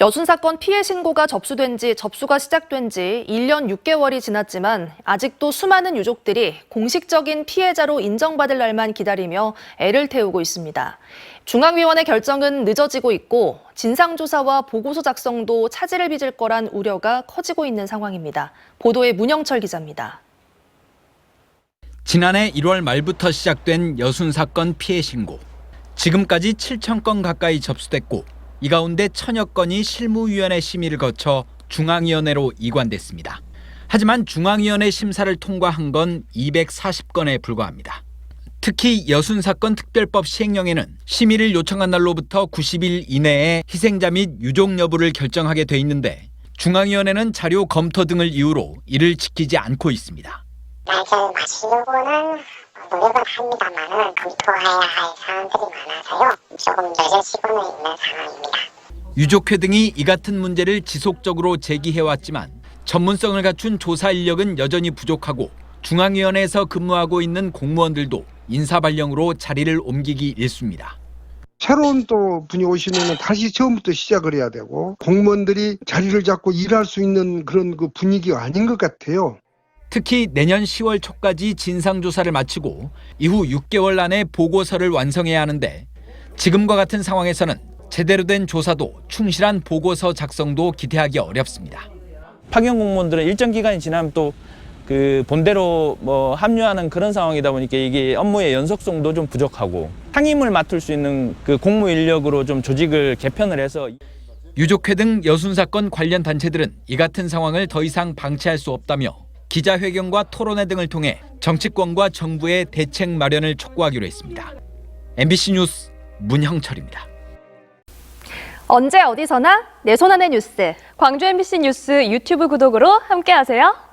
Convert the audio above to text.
여순 사건 피해 신고가 접수가 시작된 지 1년 6개월이 지났지만 아직도 수많은 유족들이 공식적인 피해자로 인정받을 날만 기다리며 애를 태우고 있습니다. 중앙위원회 결정은 늦어지고 있고 진상조사와 보고서 작성도 차질을 빚을 거란 우려가 커지고 있는 상황입니다. 보도에 문영철 기자입니다. 지난해 1월 말부터 시작된 여순 사건 피해 신고. 지금까지 7천 건 가까이 접수됐고 이 가운데 1000여 건이 실무위원회 심의를 거쳐 중앙위원회로 이관됐습니다. 하지만 중앙위원회 심사를 통과한 건 240건에 불과합니다. 특히 여순 사건 특별법 시행령에는 심의를 요청한 날로부터 90일 이내에 희생자 및 유족 여부를 결정하게 돼 있는데 중앙위원회는 자료 검토 등을 이유로 이를 지키지 않고 있습니다. 날짜를 맞추려고는 노력은 합니다만 검토해야 할 사안들이 많아서요. 조금 늦어지고는 있는 상황입니다. 유족회 등이 이 같은 문제를 지속적으로 제기해왔지만 전문성을 갖춘 조사 인력은 여전히 부족하고 중앙위원회에서 근무하고 있는 공무원들도 인사발령으로 자리를 옮기기 일쑤입니다. 새로운 또 분이 오시면 다시 처음부터 시작을 해야 되고 공무원들이 자리를 잡고 일할 수 있는 그런 그 분위기가 아닌 것 같아요. 특히 내년 10월 초까지 진상조사를 마치고 이후 6개월 안에 보고서를 완성해야 하는데 지금과 같은 상황에서는 제대로 된 조사도 충실한 보고서 작성도 기대하기 어렵습니다. 파견 공무원들은 일정 기간이 지나면 또 그 본대로 합류하는 그런 상황이다 보니까 이게 업무의 연속성도 좀 부족하고 상임을 맡을 수 있는 그 공무 인력으로 좀 조직을 개편을 해서 유족회 등 여순 사건 관련 단체들은 이 같은 상황을 더 이상 방치할 수 없다며 기자회견과 토론회 등을 통해 정치권과 정부의 대책 마련을 촉구하기로 했습니다. MBC 뉴스 문형철입니다. 언제 어디서나 내 손 안의 뉴스. 광주 MBC 뉴스 유튜브 구독으로 함께하세요.